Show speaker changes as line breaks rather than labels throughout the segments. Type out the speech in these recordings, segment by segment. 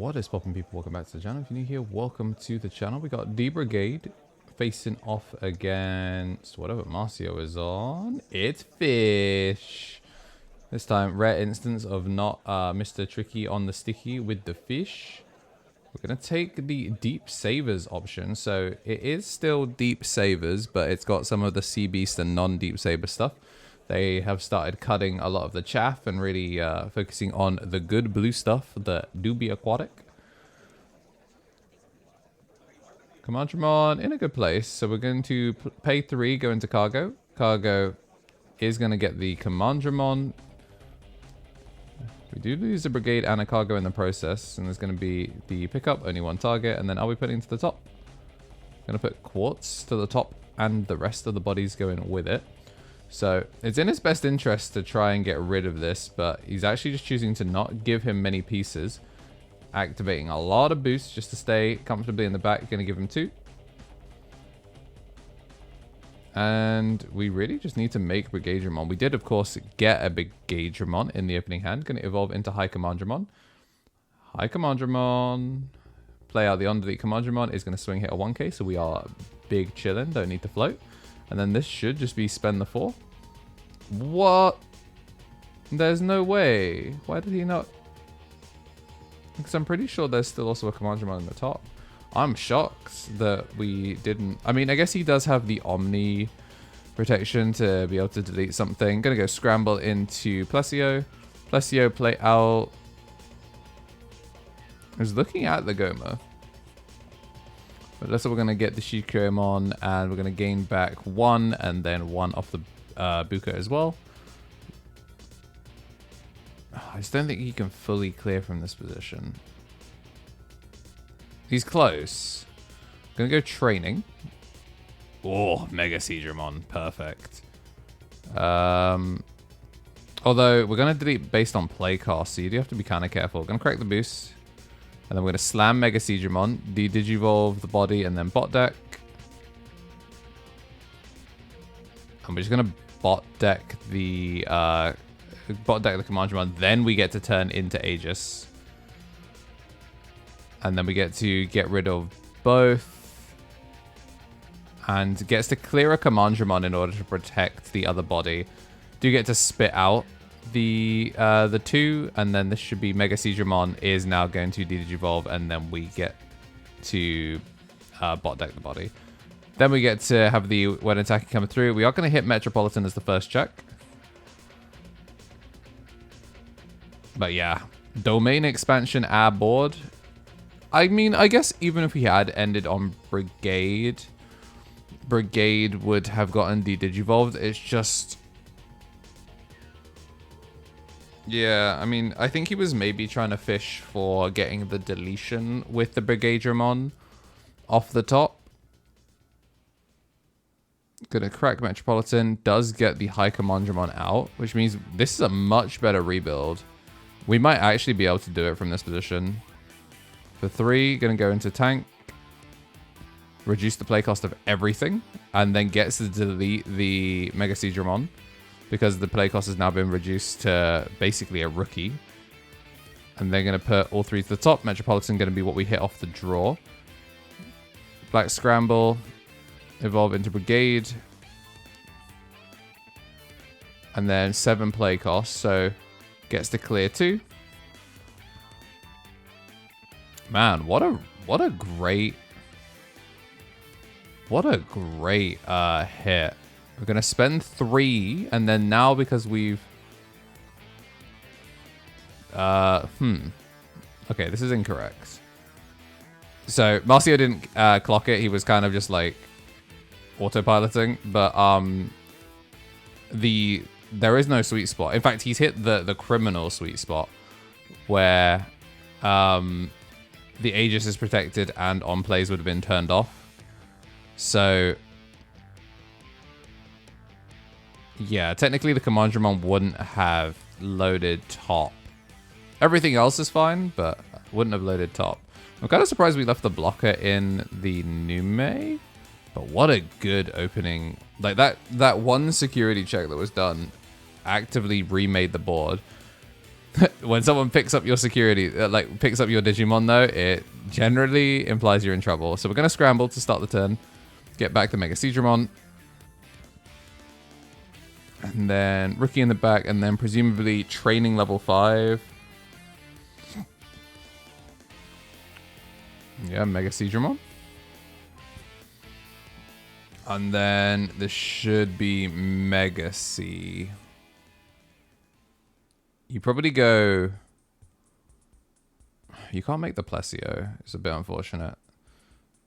What is poppin', people? Welcome back to the channel. If you're new here, welcome to the channel. We got DBrigade facing off against whatever Marcio is on. It's Fish. This time, rare instance of not Mr. Tricky on the sticky with the fish. We're going to take the Deep Savers option. So it is still Deep Savers, but it's got some of the Sea Beast and non-Deep Saber stuff. They have started cutting a lot of the chaff and really focusing on the good blue stuff that do be aquatic. Digimon in a good place. So we're going to pay 3, go into cargo. Cargo is going to get the Digimon. We do lose a brigade and a cargo in the process, and there's going to be the pickup, only one target, and then I'll be putting to the top. Going to put quartz to the top, and the rest of the bodies going with it. So it's in his best interest to try and get rid of this, but he's actually just choosing to not give him many pieces. Activating a lot of boosts just to stay comfortably in the back. Going to give him 2. And we really just need to make Brigadramon. We did, of course, get a Brigadramon in the opening hand. Going to evolve into High Commandramon. High Commandramon. Play out the on-delete Commandramon. Is going to swing hit a 1k, so we are big chillin'. Don't need to float. And then this should just be spend the 4. What? There's no way. Why did he not? Because I'm pretty sure there's still also a Commandramon in the top. I'm shocked that we didn't. I mean, I guess he does have the Omni protection to be able to delete something. Gonna go scramble into Plesio. Plesio play out. I was looking at the Goma. But that's what we're gonna get the Shikuemon, and we're gonna gain back 1 and then 1 off the Buka as well. I just don't think he can fully clear from this position. He's close. Gonna go training. Oh, Mega Seadramon. Perfect. Although, we're gonna delete based on play cost, so you do have to be kind of careful. Gonna crack the boost. And then we're gonna slam Mega Seadramon, de-digivolve the body, and then bot deck. And we're just gonna bot deck the Commandramon. Then we get to turn into Aegis. And then we get to get rid of both. And gets to clear a Commandramon in order to protect the other body. Do get to spit out the 2. And then this should be Mega Seadramon is now going to de-digivolve. And then we get to bot deck the body. Then we get to have the when attacking coming through. We are going to hit Metropolitan as the first check. But yeah, domain expansion our board. I mean, I guess even if we had ended on Brigade, Brigade would have gotten de-digivolved. It's just... Yeah, I mean, I think he was maybe trying to fish for getting the deletion with the Brigadramon off the top. Gonna crack Metropolitan. Does get the High Commandramon out, which means this is a much better rebuild. We might actually be able to do it from this position. For 3, gonna go into tank. Reduce the play cost of everything. And then gets to delete the Mega Seadramon. Because the play cost has now been reduced to basically a rookie. And they're gonna put all 3 to the top. Metropolitan gonna be what we hit off the draw. Black Scramble. Evolve into Brigade. And then 7 play cost. So gets to clear 2. Man, what a great hit. We're gonna spend 3, and then now because we've okay, this is incorrect. So Marcio didn't clock it. He was kind of just like autopiloting, but there is no sweet spot. In fact, he's hit the criminal sweet spot where the Aegis is protected and on plays would have been turned off. So yeah, technically the Commandramon wouldn't have loaded top. Everything else is fine, but wouldn't have loaded top. I'm kind of surprised we left the blocker in the Nume. But what a good opening. Like that one security check that was done actively remade the board. When someone picks up your security, like picks up your Digimon though, it generally implies you're in trouble. So we're going to scramble to start the turn. Get back the Mega Seadramon. And then Rookie in the back, and then presumably training level 5. Yeah, Mega Seadramon. And then this should be Mega C. You probably go... You can't make the Plesio. It's a bit unfortunate.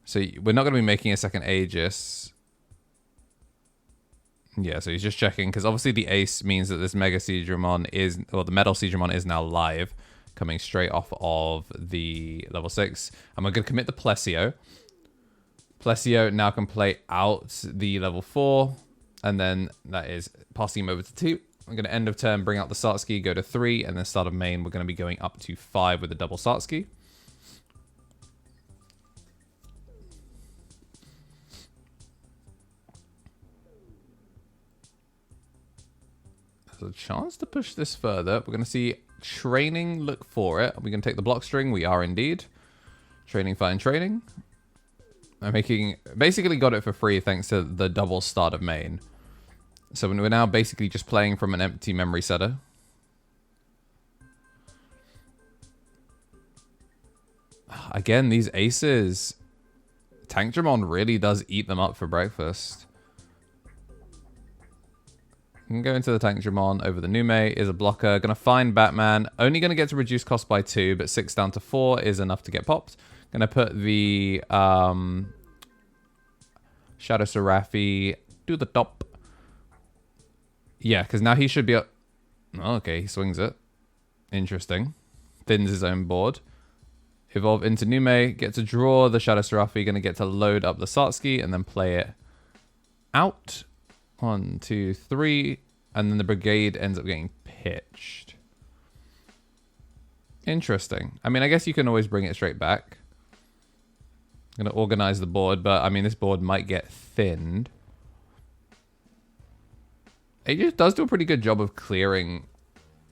So we're not going to be making a second Aegis. Yeah, so he's just checking, because obviously the Ace means that this Mega Seadramon is... Or the Metal Seadramon is now live, coming straight off of the level 6. And we're going to commit the Plesio. Plesio now can play out the level 4, and then that is passing him over to 2. I'm going to end of turn, bring out the Satsuki, go to 3, and then start of main, we're going to be going up to 5 with the double Satsuki. There's a chance to push this further. We're going to see training, look for it. Are we going to take the block string? We are indeed. Training, fine, training. I'm basically got it for free thanks to the double start of main. So we're now basically just playing from an empty memory setter. Again, these aces. Tankdramon really does eat them up for breakfast. We can go into the Tankdramon over the Nume. Is a blocker. Gonna find Batman. Only gonna get to reduce cost by 2, but 6 down to 4 is enough to get popped. Gonna put the Shadow Seraphi to the top. Yeah, because now he should be up. Oh, okay, he swings it. Interesting. Thins his own board. Evolve into Nume. Get to draw the Shadow Seraphi. Gonna get to load up the Satsuki and then play it out. 1, 2, 3. And then the Brigade ends up getting pitched. Interesting. I mean, I guess you can always bring it straight back. I'm going to organize the board, but I mean, this board might get thinned. It just does do a pretty good job of clearing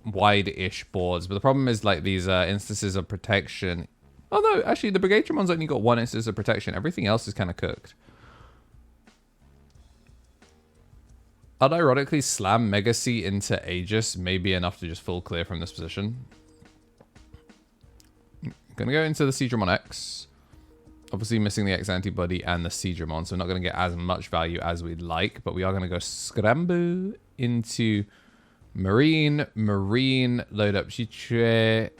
wide-ish boards, but the problem is like these instances of protection. Although, actually, the Brigademon's only got 1 instance of protection. Everything else is kind of cooked. Unironically, slam Mega C into Aegis may be enough to just full clear from this position. Gonna go into the Seadramon X. Obviously missing the X antibody and the Seadramon, so we're not going to get as much value as we'd like, but we are going to go Scramble into Marine, load up Chitre,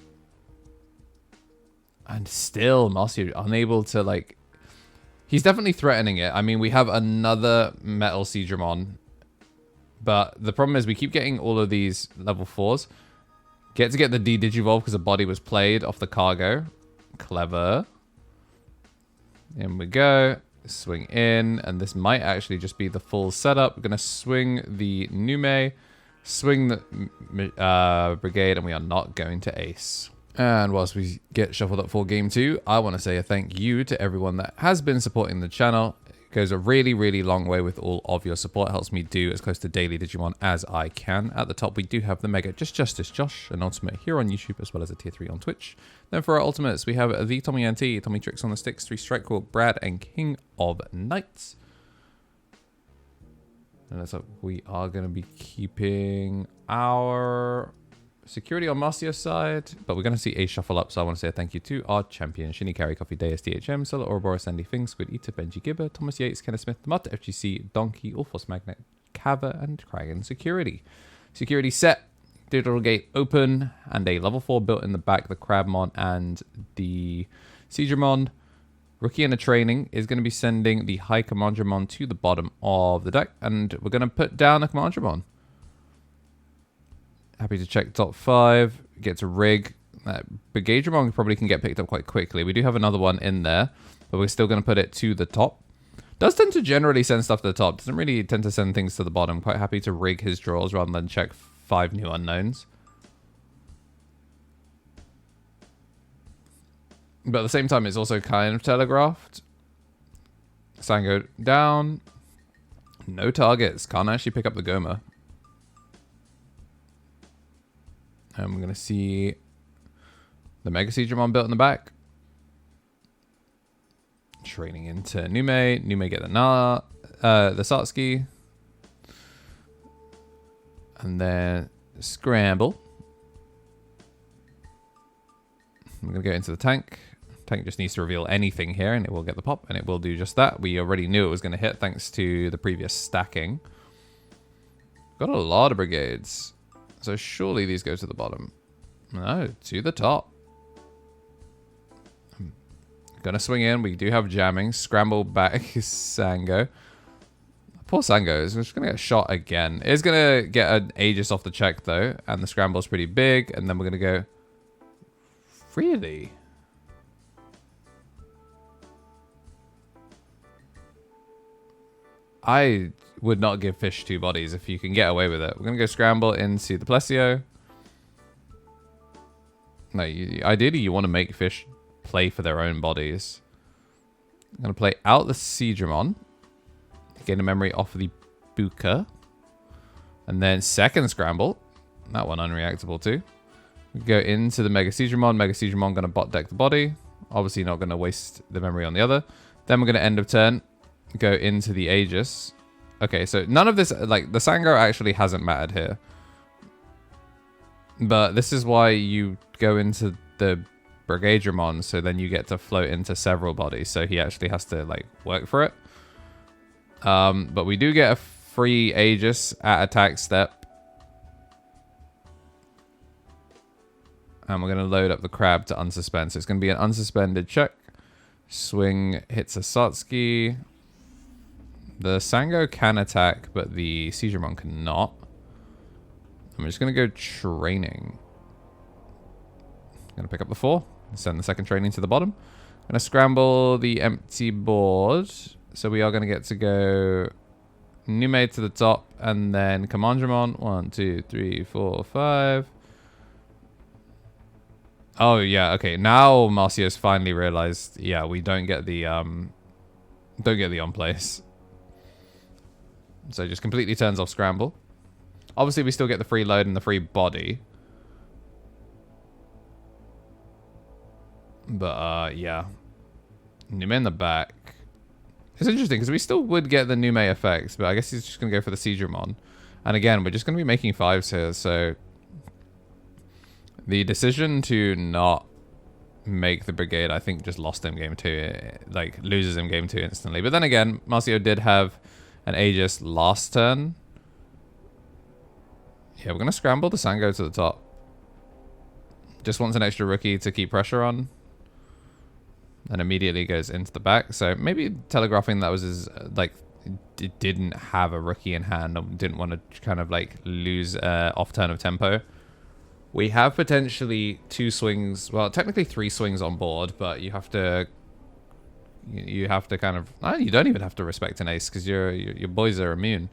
and still Marcio unable to, like... He's definitely threatening it. I mean, we have another Metal Seadramon, but the problem is we keep getting all of these level 4s. Get the D-Digivolve because the body was played off the cargo. Clever. In we go. Swing in. And this might actually just be the full setup. We're going to swing the Nume. Swing the Brigade. And we are not going to ace. And whilst we get shuffled up for game 2, I want to say a thank you to everyone that has been supporting the channel. Goes a really, really long way with all of your support. It helps me do as close to daily Digimon as I can. At the top, we do have the Mega Justice Josh, an ultimate here on YouTube, as well as a tier 3 on Twitch. Then for our ultimates, we have the Tommy NT, Tommy Tricks on the Sticks, 3 Strike Core, Brad, and King of Knights. And that's up. We are going to be keeping our security on Marcio's side, but we're going to see a shuffle up, so I want to say a thank you to our champion, Shinny Carry, Coffee Day, SDHM, Solar Ouroboros, Sandy Fing, Squid Eater, Benji Gibber, Thomas Yates, Kenneth Smith, Mud, FGC, Donkey, Allforce Magnet, Kava, and Kragan Security. Security set, Digital Gate open, and a level 4 built in the back, the Crabmon and the Seadramon. Rookie in a training is going to be sending the High Commandramon to the bottom of the deck, and we're going to put down a Commandramon. Happy to check top 5. Get to rig. Brigadramon probably can get picked up quite quickly. We do have another one in there, but we're still going to put it to the top. Does tend to generally send stuff to the top. Doesn't really tend to send things to the bottom. Quite happy to rig his draws rather than check 5 new unknowns. But at the same time, it's also kind of telegraphed. Sango down. No targets. Can't actually pick up the Goma. And we're going to see the Mega Digimon built in the back. Training into Nume. Nume get the Satsuki. And then Scramble. I'm going to go into the tank. Tank just needs to reveal anything here and it will get the pop, and it will do just that. We already knew it was going to hit thanks to the previous stacking. Got a lot of brigades. So surely these go to the bottom. No, to the top. Gonna swing in. We do have jamming. Scramble back Sango. Poor Sango is just gonna get shot again. It's gonna get an Aegis off the check though, and the scramble's pretty big. And then we're gonna go. Really? I would not give fish 2 bodies if you can get away with it. We're gonna go scramble into the Plesio. No, ideally you want to make fish play for their own bodies. I'm going to play out the Digimon. Gain a memory off of the Buka. And then second scramble. That one unreactable too. We go into the Mega Digimon. Mega Digimon going to bot deck the body. Obviously not going to waste the memory on the other. Then we're going to end of turn. Go into the Aegis. Okay, so none of this, like the Sango actually hasn't mattered here. But this is why you go into the Brigademon, so then you get to float into several bodies. So he actually has to like work for it. But we do get a free Aegis at attack step. And we're going to load up the crab to unsuspend. So it's going to be an unsuspended check. Swing hits a Satsuki. The Sango can attack, but the Digimon cannot. I'm just going to go training. I'm going to pick up the 4. Send the second training to the bottom. I'm going to scramble the empty board. So we are going to get to go Nume to the top and then Commandramon. 1, 2, 3, 4, 5. Oh, yeah. Okay. Now Marcio's finally realized, yeah, we don't get the on place. So just completely turns off scramble. Obviously, we still get the free load and the free body. But, yeah. Nume in the back. It's interesting, because we still would get the Nume effects, but I guess he's just going to go for the Digimon. And again, we're just going to be making 5s here, so... The decision to not make the Brigade, I think, just lost him game 2. Like, loses him game 2 instantly. But then again, Marcio did have an Aegis last turn. Yeah, we're going to scramble the Sango to the top. Just wants an extra rookie to keep pressure on. And immediately goes into the back. So maybe telegraphing that was his, like, it didn't have a rookie in hand. Or didn't want to kind of, like, lose off turn of tempo. We have potentially 2 swings. Well, technically 3 swings on board. But you have to... You have to kind of... you don't even have to respect an ace. Because your boys are immune.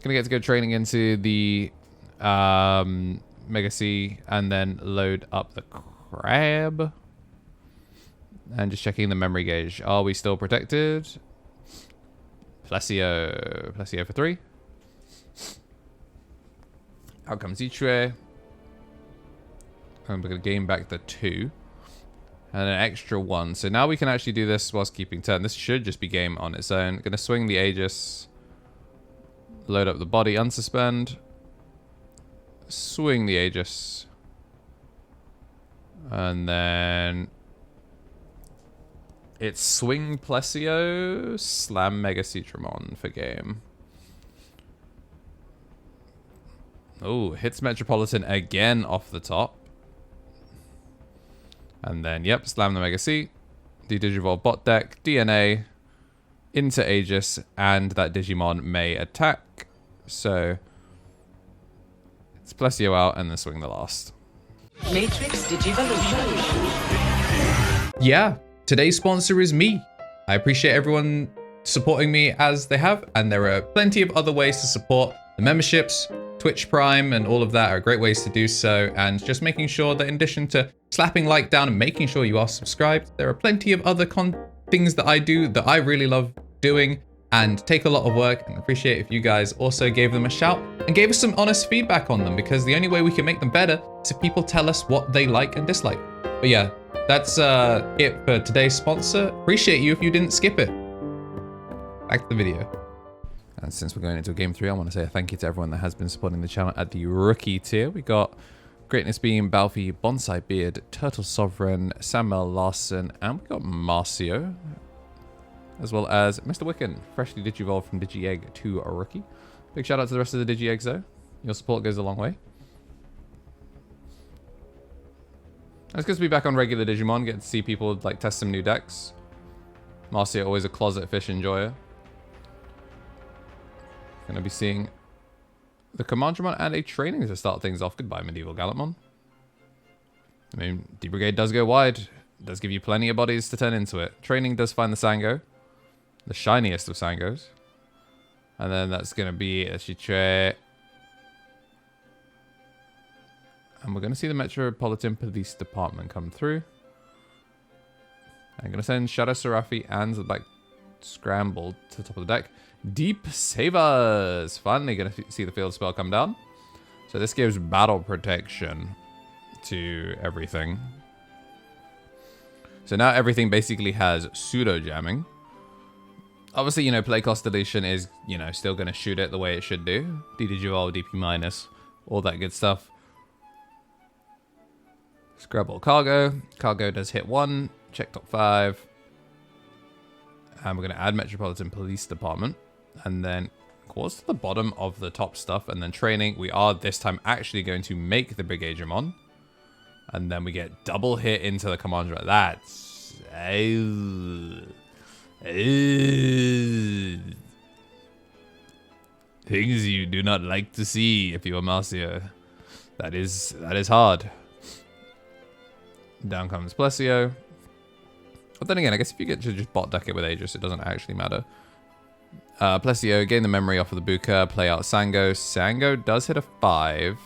Gonna get to go training into the... Mega C, and then load up the crab. And just checking the memory gauge. Are we still protected? Plesio for 3. Out comes Ichue. And we're going to gain back the 2. And an extra 1. So now we can actually do this whilst keeping turn. This should just be game on its own. Going to swing the Aegis. Load up the body, unsuspend. Swing the Aegis. And then... It's swing Plesio, slam Mega Digimon for game. Oh, hits Metropolitan again off the top. And then, yep, slam the Mega C. De-Digivolve bot deck, DNA, into Aegis, and that Digimon may attack. So, it's Plesio out and then swing the last.
Matrix Digivolution.
Yeah. Today's sponsor is me. I appreciate everyone supporting me as they have, and there are plenty of other ways to support. The memberships, Twitch Prime, and all of that are great ways to do so, and just making sure that in addition to slapping like down and making sure you are subscribed, there are plenty of other things that I do that I really love doing, and take a lot of work, and appreciate if you guys also gave them a shout and gave us some honest feedback on them, because the only way we can make them better is if people tell us what they like and dislike. But yeah, that's it for today's sponsor. Appreciate you if you didn't skip it. Back to the video. And since we're going into game 3, I want to say a thank you to everyone that has been supporting the channel at the rookie tier. We got Greatness Beam, Balfi, Bonsai Beard, Turtle Sovereign, Samuel Larson, and we got Marcio, as well as Mr. Wicken, freshly digivolved from Digiegg to a rookie. Big shout out to the rest of the Digieggs though. Your support goes a long way. It's good to be back on regular Digimon, get to see people like test some new decks. Marcio, always a closet fish enjoyer. Gonna be seeing the Commandramon and a training to start things off. Goodbye, Medieval Gallantmon. I mean, DBrigade does go wide. It does give you plenty of bodies to turn into it. Training does find the Sango. The shiniest of Sangos. And then that's gonna be a Chitre. And we're gonna see the Metropolitan Police Department come through. I'm gonna send Shadow Serafi and the back scrambled to the top of the deck. Deep Savers! Finally gonna see the field spell come down. So this gives battle protection to everything. So now everything basically has pseudo jamming. Obviously, you know, play cost deletion is, you know, still gonna shoot it the way it should do. DDGL, DP minus, all that good stuff. Scrabble Cargo. Cargo does hit 1. Check top 5. And we're going to add Metropolitan Police Department. And then cause to the bottom of the top stuff. And then training. We are this time actually going to make the Brigadramon. And then we get double hit into the Commander. That's... things you do not like to see if you are Marcio. That is hard. Down comes Plesio. But then again, I guess if you get to just bot deck it with Aegis, it doesn't actually matter. Plesio, gain the memory off of the Buka, play out Sango. Sango does hit a 5.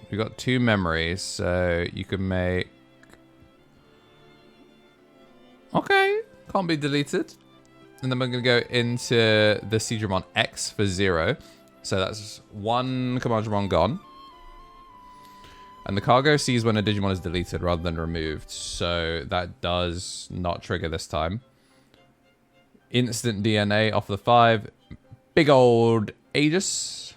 We've got 2 memories, so you can make... Okay, can't be deleted. And then we're going to go into the Seadramon X for 0. So that's 1 Commandramon gone. And the cargo sees when a Digimon is deleted rather than removed. So that does not trigger this time. Instant DNA off the 5. Big old Aegis.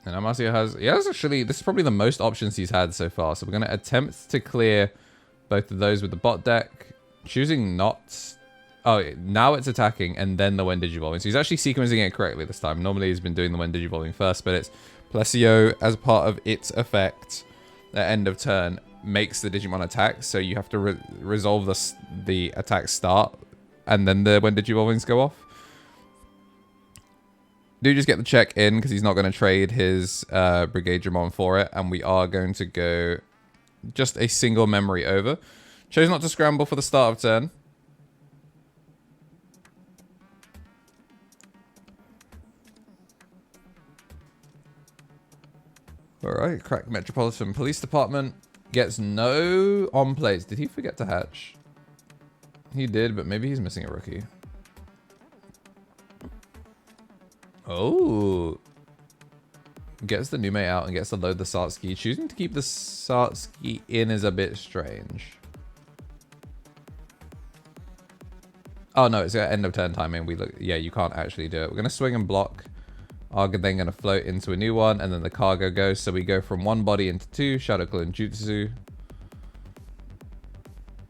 And Amasio has... He has actually... This is probably the most options he's had so far. So we're going to attempt to clear both of those with the bot deck. Choosing not... Oh, now it's attacking and then the when digivolving. So he's actually sequencing it correctly this time. Normally he's been doing the when digivolving first, but it's Plesio as part of its effect at end of turn makes the Digimon attack. So you have to resolve the attack start and then the when digivolvings go off. Do just get the check in because he's not going to trade his Brigadramon for it. And we are going to go just a single memory over. Chose not to scramble for the start of turn. Alright, crack Metropolitan Police Department. Gets no on plays. Did he forget to hatch? He did, but maybe he's missing a rookie. Oh. Gets the Nume out and gets to load the Satsuki. Choosing to keep the Satsuki in is a bit strange. Oh no, it's at end of turn timing. Yeah, you can't actually do it. We're going to swing and block. Are then going to float into a new one, and then the cargo goes. So we go from 1 body into 2. Shadow Clone Jutsu.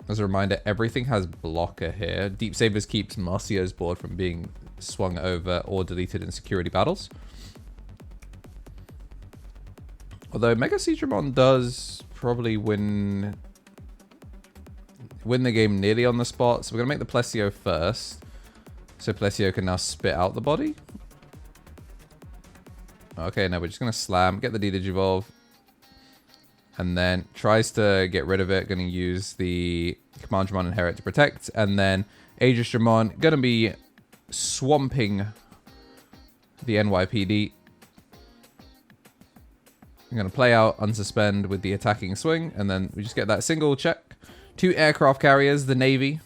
As a reminder, everything has blocker here. Deep Sabers keeps Marcio's board from being swung over or deleted in security battles. Although Mega Seadramon does probably win the game nearly on the spot. So we're going to make the Plesio first. So Plesio can now spit out the body. Okay, no, we're just going to slam, get the D-Digivolve, and then tries to get rid of it. Going to use the Commandramon Inherit to protect, and then Aegis-Dramon going to be swamping the NYPD. I'm going to play out Unsuspend with the attacking swing, and then we just get that single check. 2 aircraft carriers, the Navy,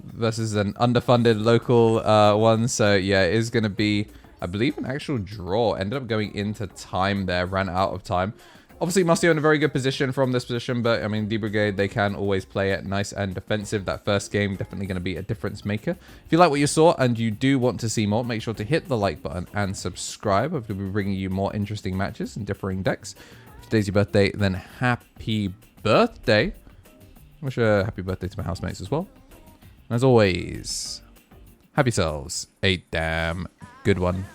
versus an underfunded local one. So yeah, it is going to be, I believe, an actual draw. Ended up going into time there, ran out of time. Obviously, Mustio in a very good position from this position, but I mean, DBrigade, they can always play it nice and defensive. That first game definitely going to be a difference maker. If you like what you saw and you do want to see more, make sure to hit the like button and subscribe. I'll be bringing you more interesting matches and differing decks. If today's your birthday, then happy birthday. I wish a happy birthday to my housemates as well. And as always, have yourselves a damn good one.